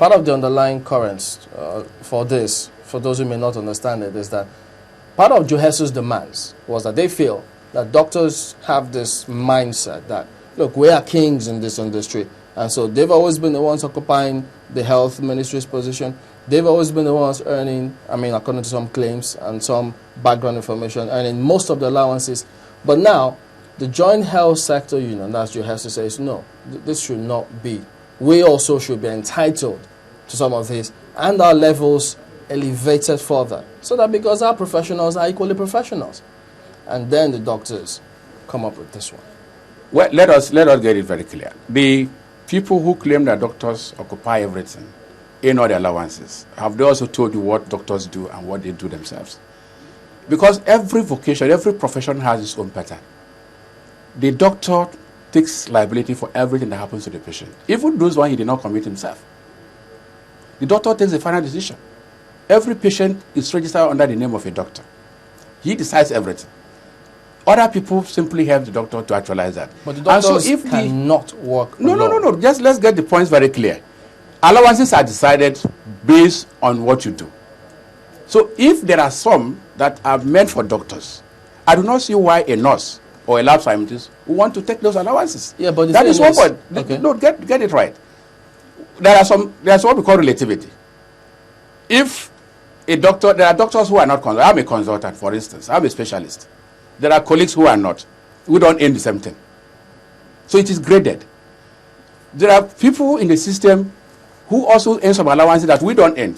part of the underlying currents for this, for those who may not understand it, is that part of Johesu's demands was that they feel that doctors have this mindset that, look, we are kings in this industry. And so they've always been the ones occupying the health ministry's position. They've always been the ones earning, according to some claims and some background information, earning most of the allowances. But now, the Joint Health Sector Union, that's Johesu, says, no, this should not be. We also should be entitled to some of this, and our levels elevated further, so that because our professionals are equally professionals. And then the doctors come up with this one. Well, let us get it very clear. The people who claim that doctors occupy everything in all the allowances, have they also told you what doctors do and what they do themselves? Because every vocation, every profession has its own pattern. The doctor takes liability for everything that happens to the patient. Even those one he did not commit himself. The doctor takes the final decision. Every patient is registered under the name of a doctor. He decides everything. Other people simply help the doctor to actualize that. But the doctors cannot work alone. No. Just let's get the points very clear. Allowances are decided based on what you do. So if there are some that are meant for doctors, I do not see why a nurse or a lab scientist would want to take those allowances. Yeah, but that is one point. Okay. No, get it right. There's what we call relativity. If a doctor, there are doctors who are not consultants. I'm a consultant, for instance. I'm a specialist. There are colleagues who are not. We don't earn the same thing. So it is graded. There are people in the system who also earn some allowances that we don't earn.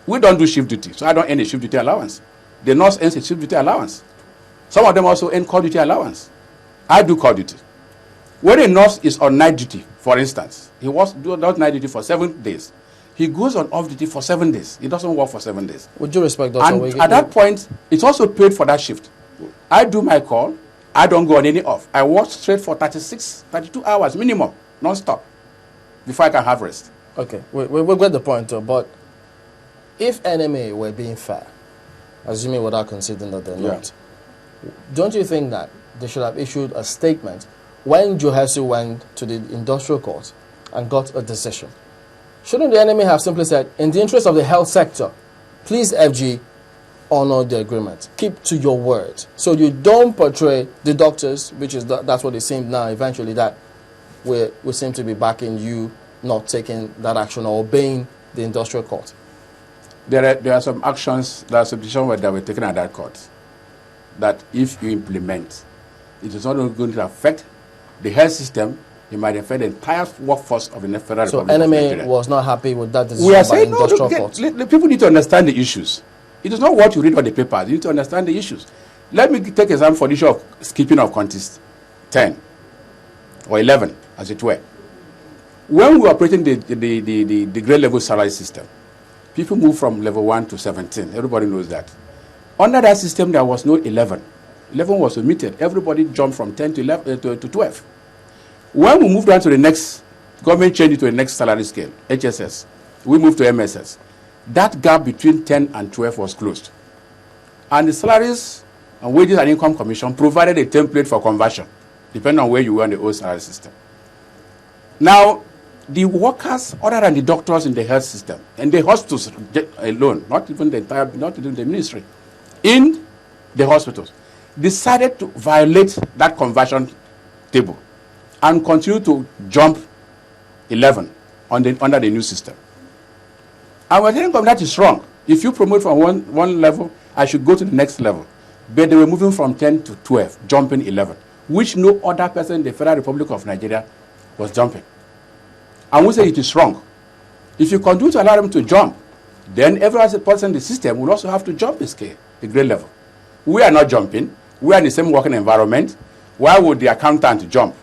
We don't do shift duty, so I don't earn a shift duty allowance. The nurse earns a shift duty allowance. Some of them also earn call duty allowance. I do call duty. When a nurse is on night duty, for instance, he does night duty for 7 days. He goes on off duty for 7 days. He doesn't work for 7 days. Would you respect Dr. And at that point, it's also paid for that shift. I do my call. I don't go on any off. I work straight for 32 hours minimum, non-stop, before I can have rest. Okay, we'll get the point, though. But if NMA were being fair, assuming without considering that they're not, don't you think that they should have issued a statement when Johesu went to the industrial court and got a decision? Shouldn't the NMA have simply said, in the interest of the health sector, please, FG, honor the agreement. Keep to your word. So you don't portray the doctors, which is that's what it seems now, eventually, that we seem to be backing you not taking that action or obeying the industrial court. There are some actions, there are some decisions that were taken at that court that if you implement, it is not only going to affect the health system, it might affect the entire workforce of the Federal Republic of Nigeria. So NMA was not happy with that decision we are by saying, industrial court. People need to understand the issues. It is not what you read on the papers. You need to understand the issues. Let me take example for the issue of skipping of contest 10 or 11, as it were. When we were operating the grade level salary system, people moved from level 1 to 17. Everybody knows that. Under that system, there was no 11. 11 was omitted. Everybody jumped from 10 to 11 to 12. When we moved on to the next, government changed it to the next salary scale, HSS. We moved to MSS. That gap between 10 and 12 was closed. And the Salaries and Wages and Income Commission provided a template for conversion, depending on where you were in the old salary system. Now, the workers, other than the doctors in the health system, and the hospitals alone, not even the ministry, in the hospitals, decided to violate that conversion table and continue to jump 11 under the new system. And we're telling them that is wrong. If you promote from one level, I should go to the next level. But they were moving from 10 to 12, jumping 11, which no other person in the Federal Republic of Nigeria was jumping. And we say it is wrong. If you continue to allow them to jump, then every other person in the system will also have to jump the scale, the grade level. We are not jumping. We are in the same working environment. Why would the accountant jump?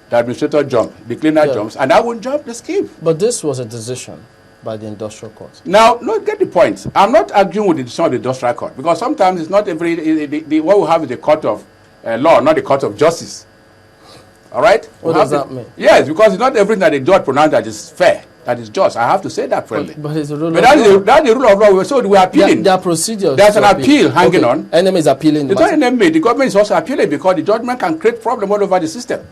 The administrator jump, the cleaner jumps, and I won't jump the scheme. But this was a decision by the industrial court. Now, no, get the point. I'm not arguing with the decision of the industrial court, because sometimes it's not every, what we have is the court of law, not the court of justice. All right? What does that mean? Yes, because it's not everything that the judge pronounced that is fair, that is just. I have to say that friendly. But it's a rule but of law. That's the rule of law. So we are appealing. There are procedures. There's an appeal hanging on. NMA is appealing. It's not NMA. The government is also appealing because the judgment can create problem all over the system.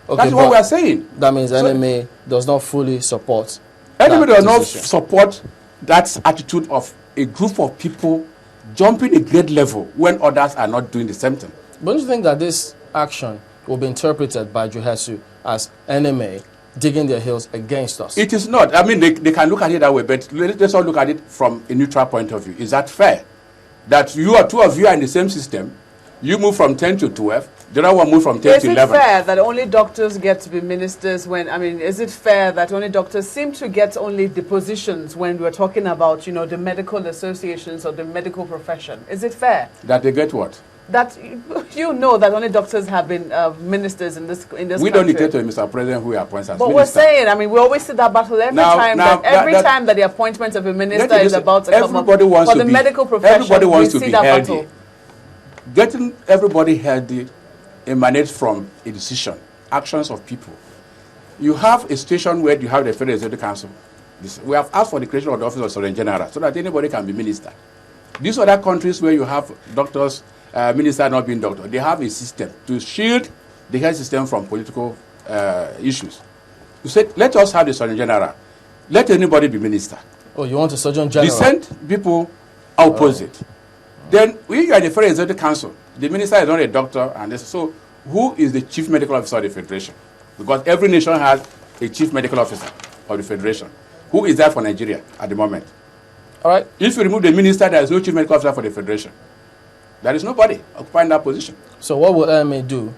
Okay, that's what we are saying. That means NMA does not fully support Anybody does not support that attitude of a group of people jumping a grade level when others are not doing the same thing. But don't you think that this action will be interpreted by Juhesu as NMA digging their heels against us? It is not. I mean, they can look at it that way, but let's all look at it from a neutral point of view. Is that fair? That two of you are in the same system, you move from 10 to 12, the other one move from 10 to 11. Is it fair that only doctors get to be ministers when, I mean, is it fair that only doctors seem to get only the positions when we're talking about, you know, the medical associations or the medical profession? Is it fair? That they get what? That you know that only doctors have been ministers in this country. We don't dictate to Mr. President who appoints as but minister. We're saying, I mean, we always see that battle every time that the appointment of a minister is about to come up. For the medical profession, everybody wants to be healthy. Battle. Getting everybody healthy emanates from a decision, actions of people. You have a situation where you have the Federal Executive Council. We have asked for the creation of the Office of Surgeon General so that anybody can be minister. These other countries where you have doctors, minister not being doctor, they have a system to shield the health system from political issues. You said, let us have the Surgeon General. Let anybody be minister. Oh, you want a Surgeon General? Dissent people oppose it. Then when you are the Federal Executive Council, the minister is not a doctor, and so who is the chief medical officer of the federation? Because every nation has a chief medical officer of the federation. Who is that for Nigeria at the moment? All right. If you remove the minister, there is no chief medical officer for the federation. There is nobody occupying that position. So what will NMA do?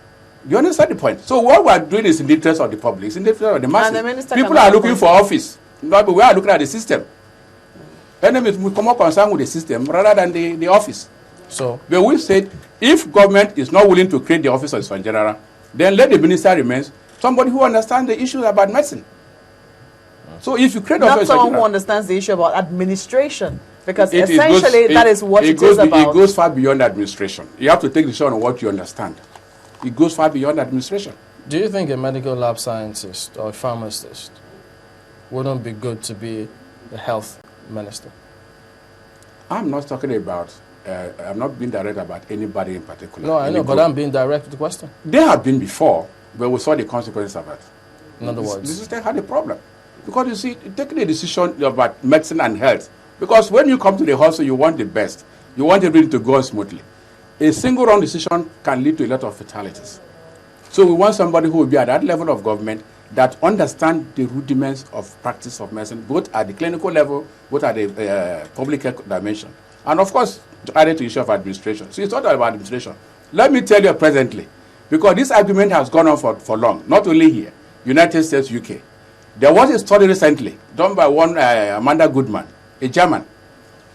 You understand the point? So what we are doing is in the interest of the public, it's in the interest of the masses. And the People are looking for office, but we are looking at the system. NMA will come up concerned with the system rather than the office. So, but we said, if government is not willing to create the office of the Surgeon General, then let the minister remain somebody who understands the issues about medicine. So if you create the office of someone who understands the issue about administration, because that is what it is about. It goes far beyond administration. You have to take the decision on what you understand. It goes far beyond administration. Do you think a medical lab scientist or a pharmacist wouldn't be good to be the health minister? I'm not talking about, I'm not being direct about anybody in particular. No, I know, but I'm being direct with the question. They have been before, but we saw the consequences of it. In other words? The system had a problem. Because you see, taking a decision about medicine and health, because when you come to the hospital, you want the best. You want everything to go smoothly. A single wrong decision can lead to a lot of fatalities. So we want somebody who will be at that level of government that understands the rudiments of practice of medicine, both at the clinical level, both at the public health dimension. And of course, added to the issue of administration. So it's not all about administration. Let me tell you presently, because this argument has gone on for long, not only here, United States, UK. There was a study recently done by one Amanda Goodman, a German,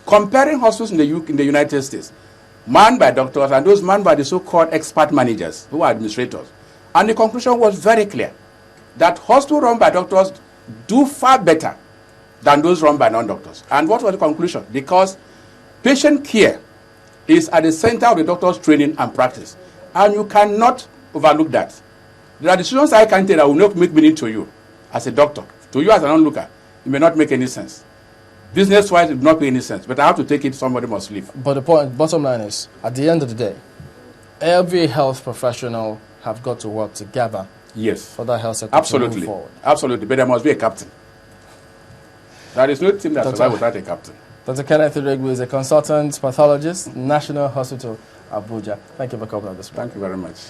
comparing hospitals in the United States, manned by doctors and those manned by the so-called expert managers, who are administrators. And the conclusion was very clear, that hospitals run by doctors do far better than those run by non-doctors. And what was the conclusion? Because patient care is at the center of the doctor's training and practice. And you cannot overlook that. There are decisions I can take that will not make meaning to you as a doctor. To you as an onlooker, it may not make any sense. Business-wise, it will not make any sense. But I have to take it, somebody must leave. But the bottom line is, at the end of the day, every health professional have got to work together. Yes. For that health sector to move forward. Absolutely. But there must be a captain. There is no team that survives without a captain. Dr. Kenneth Iregbu is a consultant pathologist, National Hospital, Abuja. Thank you for coming on this. Thank you very much.